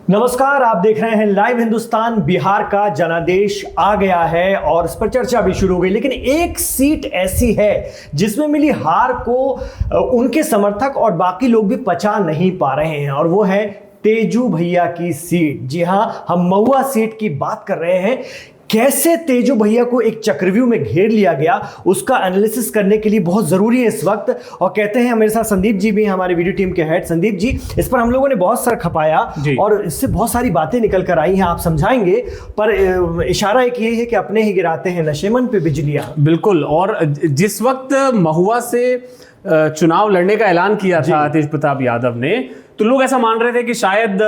नमस्कार, आप देख रहे हैं लाइव हिंदुस्तान। बिहार का जनादेश आ गया है और इस पर चर्चा भी शुरू हो गई, लेकिन एक सीट ऐसी है जिसमें मिली हार को उनके समर्थक और बाकी लोग भी पचा नहीं पा रहे हैं, और वो है तेजू भैया की सीट। जी हां, हम महुआ सीट की बात कर रहे हैं। कैसे तेजू भैया को एक चक्रव्यूह में घेर लिया गया, उसका एनालिसिस करने के लिए बहुत ज़रूरी है इस वक्त। और कहते हैं, मेरे साथ संदीप जी भी हैं, हमारे वीडियो टीम के हेड। संदीप जी, इस पर हम लोगों ने बहुत सर खपाया और इससे बहुत सारी बातें निकल कर आई हैं, आप समझाएंगे। पर इशारा एक यही है कि अपने ही गिराते हैं नशेमन पे बिजलियां। बिल्कुल। और जिस वक्त महुआ से चुनाव लड़ने का ऐलान किया था तेज प्रताप यादव ने, तो लोग ऐसा मान रहे थे कि शायद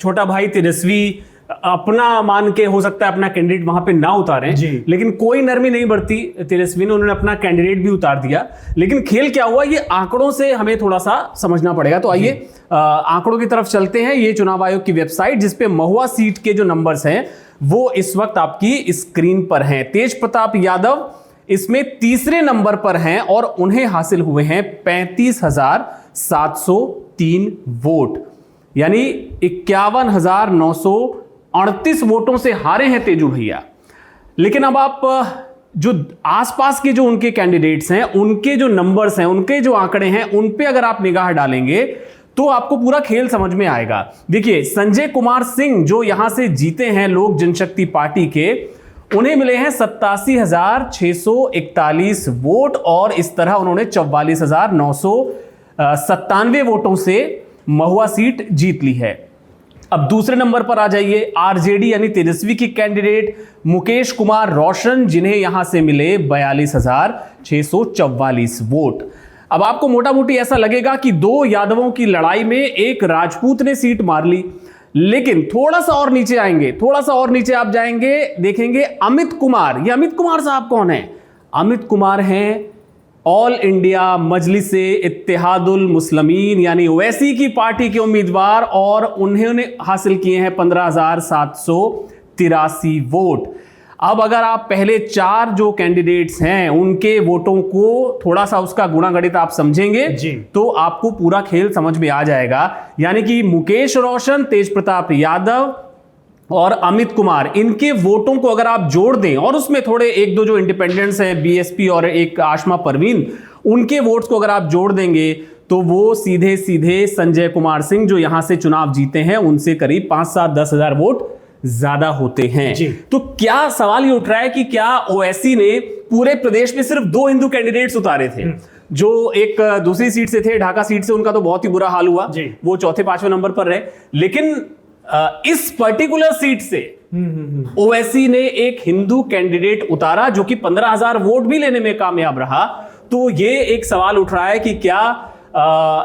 छोटा भाई तेजस्वी अपना मान के हो सकता है अपना कैंडिडेट वहां पे ना उतारें, लेकिन कोई नरमी नहीं बरती तेजस्वी ने, उन्होंने अपना कैंडिडेट भी उतार दिया। लेकिन खेल क्या हुआ, ये आंकड़ों से हमें थोड़ा सा समझना पड़ेगा। तो आइए आंकड़ों की तरफ चलते हैं। ये चुनाव आयोग की वेबसाइट, जिसपे महुआ सीट के जो नंबर्स हैं वो इस वक्त आपकी स्क्रीन पर हैं। तेज प्रताप यादव इसमें तीसरे नंबर पर हैं और उन्हें हासिल हुए हैं 35,703 वोट, यानी 51,938 वोटों से हारे हैं तेजू भैया। लेकिन अब आप जो आसपास के जो उनके कैंडिडेट्स हैं, उनके जो नंबर्स हैं, उनके जो आंकड़े हैं, उन पे अगर आप निगाह डालेंगे तो आपको पूरा खेल समझ में आएगा। देखिए, संजय कुमार सिंह जो यहां से जीते हैं लोक जनशक्ति पार्टी के, उन्हें मिले हैं 87,641 वोट और इस तरह उन्होंने 44,997 वोटों से महुआ सीट जीत ली है। अब दूसरे नंबर पर आ जाइए, आरजेडी यानी तेजस्वी की कैंडिडेट मुकेश कुमार रोशन, जिन्हें यहां से मिले 42,644 वोट। अब आपको मोटा मोटी ऐसा लगेगा कि दो यादवों की लड़ाई में एक राजपूत ने सीट मार ली, लेकिन थोड़ा सा और नीचे आएंगे, थोड़ा सा और नीचे आप जाएंगे, देखेंगे अमित कुमार। ये अमित कुमार साहब कौन है? अमित कुमार हैं ऑल इंडिया मजलिसे इत्तेहादुल मुस्लिमीन यानी ओवैसी की पार्टी के उम्मीदवार, और उन्होंने हासिल किए हैं 15,783 वोट। अब अगर आप पहले चार जो कैंडिडेट्स हैं उनके वोटों को थोड़ा सा उसका गुणागणित आप समझेंगे तो आपको पूरा खेल समझ में आ जाएगा। यानी कि मुकेश रोशन, तेज प्रताप यादव और अमित कुमार, इनके वोटों को अगर आप जोड़ दें और उसमें थोड़े एक दो जो इंडिपेंडेंट्स हैं, बीएसपी और एक आशमा परवीन, उनके वोट्स को अगर आप जोड़ देंगे तो वो सीधे सीधे संजय कुमार सिंह जो यहां से चुनाव जीते हैं उनसे करीब 5-7-10 हजार वोट ज्यादा होते हैं। तो क्या सवाल ये उठ रहा है कि क्या ओवैसी ने पूरे प्रदेश में सिर्फ 2 हिंदू कैंडिडेट्स उतारे थे, जो एक दूसरी सीट से थे, ढाका सीट से, उनका तो बहुत ही बुरा हाल हुआ, वो चौथे 5वें नंबर पर रहे। लेकिन इस पर्टिकुलर सीट से ओवैसी ने एक हिंदू कैंडिडेट उतारा जो कि 15,000 वोट भी लेने में कामयाब रहा। तो ये एक सवाल उठ रहा है कि क्या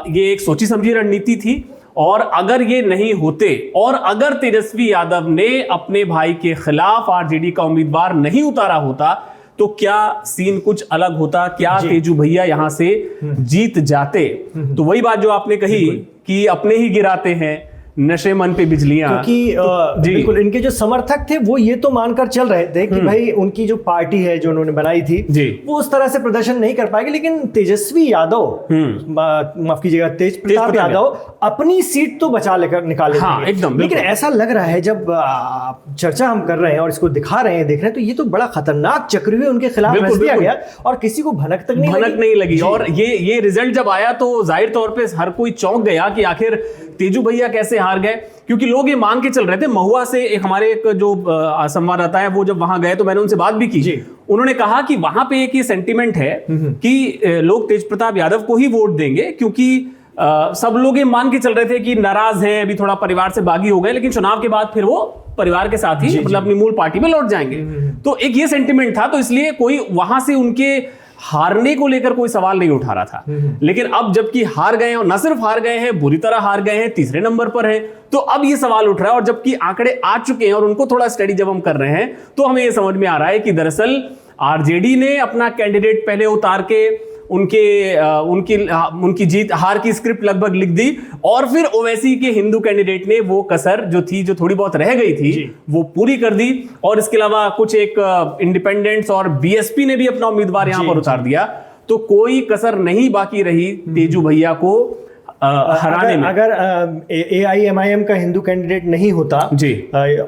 ये एक सोची समझी रणनीति थी, और अगर ये नहीं होते और अगर तेजस्वी यादव ने अपने भाई के खिलाफ आरजेडी का उम्मीदवार नहीं उतारा होता तो क्या सीन कुछ अलग होता? क्या तेजू भैया यहां से जीत जाते? तो वही बात जो आपने कही कि अपने ही गिराते हैं नशे मन पे बिजलियां, क्योंकि बिल्कुल इनके जो समर्थक थे वो ये तो मानकर चल रहे थे कि भाई उनकी जो पार्टी है जो उन्होंने बनाई थी वो उस तरह से प्रदर्शन नहीं कर पाएगी, लेकिन तेजस्वी यादव, माफ कीजिएगा, तेज प्रताप यादव अपनी सीट तो बचा लेकर निकाले एकदम। लेकिन ऐसा लग रहा है जब चर्चा हम कर रहे हैं और इसको दिखा रहे हैं, देख रहे हैं, तो ये तो बड़ा खतरनाक चक्रव्यूह उनके खिलाफ रच दिया गया और किसी को भनक तक नहीं लगी। और ये रिजल्ट जब आया तो जाहिर तौर पर हर कोई चौंक गया कि आखिर तेजू भैया कैसे हार गए, क्योंकि लोग ये मान के चल रहे थे। महुआ से हमारे एक जो संवाददाता है वो जब वहां गए तो मैंने उनसे बात भी की, उन्होंने कहा कि वहां पे एक ये सेंटीमेंट है कि लोग तेज प्रताप यादव को ही वोट देंगे, क्योंकि सब लोग ये मान के चल रहे थे कि नाराज हैं, अभी थोड़ा परिवार से बागी हो गए, लेकिन चुनाव के बाद फिर वो परिवार के साथ ही मतलब अपनी मूल पार्टी में लौट जाएंगे। तो एक ये सेंटीमेंट था, तो इसलिए कोई वहां से उनके हारने को लेकर कोई सवाल नहीं उठा रहा था। लेकिन अब जबकि हार गए हैं, और न सिर्फ हार गए हैं, बुरी तरह हार गए हैं, तीसरे नंबर पर है, तो अब ये सवाल उठ रहा है। और जबकि आंकड़े आ चुके हैं और उनको थोड़ा स्टडी जब हम कर रहे हैं तो हमें ये समझ में आ रहा है कि दरअसल आरजेडी ने अपना कैंडिडेट पहले उतार के उनकी जीत हार की स्क्रिप्ट लगभग लिख दी, और फिर ओवैसी के हिंदू कैंडिडेट ने वो कसर जो थी, जो थोड़ी बहुत रह गई थी, वो पूरी कर दी। और इसके अलावा कुछ एक इंडिपेंडेंट्स और बीएसपी ने भी अपना उम्मीदवार यहां पर उतार दिया। तो कोई कसर नहीं बाकी रही तेजू भैया को हराने में। अगर AIMIM का हिंदू कैंडिडेट नहीं होता जी,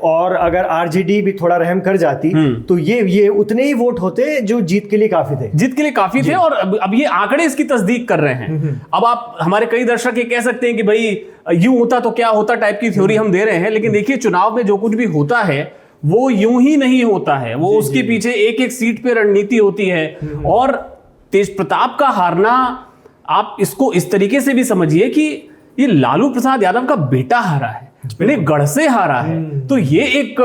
और अगर RJD भी थोड़ा रहम कर जाती तो ये उतने ही वोट होते जो जीत के लिए काफी थे। जीत के लिए काफी थे। और अब ये आंकड़े इसकी तस्दीक कर रहे हैं। अब आप हमारे कई दर्शक ये कह सकते हैं कि भाई यूं होता तो क्या होता टाइप की थ्योरी हम दे रहे हैं, लेकिन देखिए चुनाव में जो कुछ भी होता है वो यूं ही नहीं होता है, वो उसके पीछे एक एक सीट पे रणनीति होती है। और तेज प्रताप का हारना आप इसको इस तरीके से भी समझिए कि ये लालू प्रसाद यादव का बेटा हारा है, गढ़ से हारा है। तो ये एक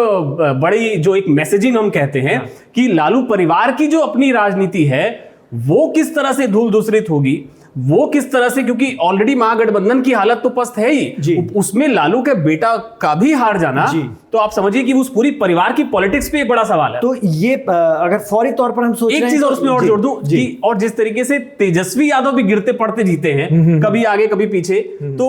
बड़ी जो एक मैसेजिंग हम कहते हैं कि लालू परिवार की जो अपनी राजनीति है वो किस तरह से धूल धूसरित होगी, वो किस तरह से, क्योंकि ऑलरेडी महागठबंधन की हालत तो पस्त है ही, उसमें लालू के बेटा का भी हार जाना, तो आप समझिए कि उस पूरी परिवार की पॉलिटिक्स पे एक बड़ा सवाल है। तो ये अगर फौरी तौर पर हम सोच एक चीज और उसमें और जोड़ दूं कि और जिस तरीके से तेजस्वी यादव भी गिरते पड़ते जीते हैं, कभी आगे कभी पीछे, तो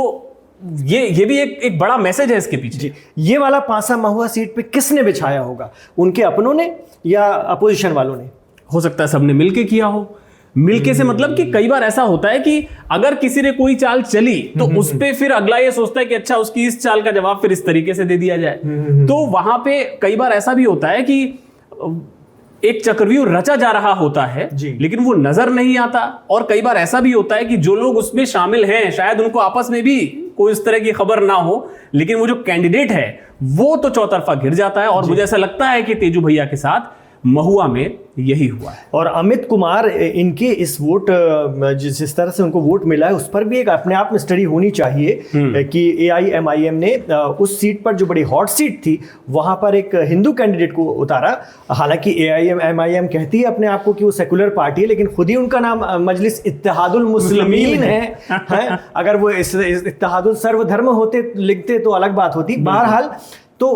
ये भी एक बड़ा मैसेज है इसके पीछे। ये वाला पासा महुआ सीट पे किसने बिछाया होगा, उनके अपनों ने या अपोजिशन वालों ने? हो सकता है सबने मिलके किया हो। मिलके से मतलब कि कई बार ऐसा होता है कि अगर किसी ने कोई चाल चली तो उस पे फिर अगला ये सोचता है कि अच्छा उसकी इस चाल का जवाब फिर इस तरीके से दे दिया जाए। तो वहां पे कई बार ऐसा भी होता है कि एक चक्रव्यूह रचा जा रहा होता है लेकिन वो नजर नहीं आता। और कई बार ऐसा भी होता है कि जो लोग उसमें शामिल हैं शायद उनको आपस में भी कोई इस तरह की खबर ना हो, लेकिन वो जो कैंडिडेट है वो तो चौतरफा घिर जाता है। और मुझे ऐसा लगता है कि तेजू भैया के साथ महुआ में यही हुआ है। और अमित कुमार, इनके इस वोट, जिस तरह से उनको वोट मिला है उस पर भी एक अपने आप में स्टडी होनी चाहिए कि AIMIM ने उस सीट पर जो बड़ी हॉट सीट थी वहां पर एक हिंदू कैंडिडेट को उतारा। हालांकि AIMIM कहती है अपने आप को कि वो सेकुलर पार्टी है, लेकिन खुद ही उनका नाम मजलिस इत्तेहादुल मुस्लिमीन है। अगर वो इत्तेहादुल सर्वधर्म होते लिखते तो अलग बात होती। बहरहाल तो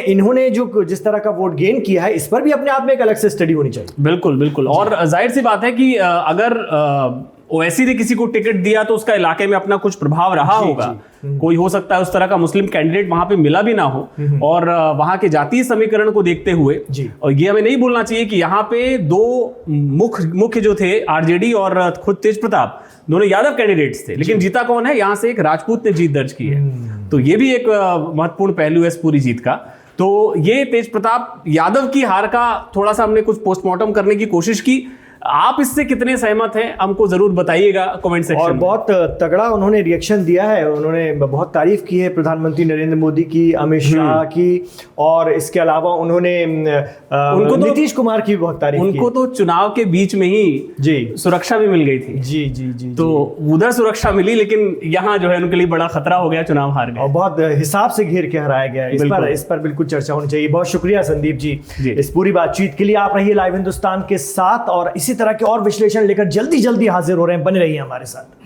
इन्होंने जो जिस तरह का वोट गेन किया है इस पर भी अपने आप में एक अलग से स्टडी होनी चाहिए। बिल्कुल बिल्कुल। और जाहिर सी बात है कि अगर ओवैसी ने किसी को टिकट दिया तो उसका इलाके में अपना कुछ प्रभाव रहा होगा। कोई हो सकता है उस तरह का मुस्लिम कैंडिडेट वहां पे मिला भी ना हो। और वहां के जातीय समीकरण को देखते हुए, और ये हमें नहीं भूलना चाहिए कि यहाँ पे दो मुख्य जो थे RJD और खुद तेज प्रताप, दोनों यादव कैंडिडेट्स थे, लेकिन जीता कौन है? यहाँ से एक राजपूत ने जीत दर्ज की है। तो ये भी एक महत्वपूर्ण पहलू है इस पूरी जीत का। तो ये तेज प्रताप यादव की हार का थोड़ा सा हमने कुछ पोस्टमार्टम करने की कोशिश की। आप इससे कितने सहमत हैं हमको जरूर बताइएगा कमेंट सेक्शन में। और बहुत तगड़ा उन्होंने रिएक्शन दिया है, उन्होंने बहुत तारीफ की है प्रधानमंत्री नरेंद्र मोदी की, अमित शाह की, और इसके अलावा उन्होंने उनको तो नीतीश कुमार की बहुत तारीफ की। उनको तो चुनाव के बीच में ही सुरक्षा भी मिल गई थी। जी। तो उधर सुरक्षा मिली, लेकिन यहाँ जो है उनके लिए बड़ा खतरा हो गया, चुनाव हार गए और बहुत हिसाब से घेर के हराया गया। इस पर बिल्कुल चर्चा होनी चाहिए। बहुत शुक्रिया संदीप जी इस पूरी बातचीत के लिए। आप रहिए लाइव हिंदुस्तान के साथ और इसी तरह के और विश्लेषण लेकर जल्दी हाजिर हो रहे हैं। बने रहिए हमारे साथ।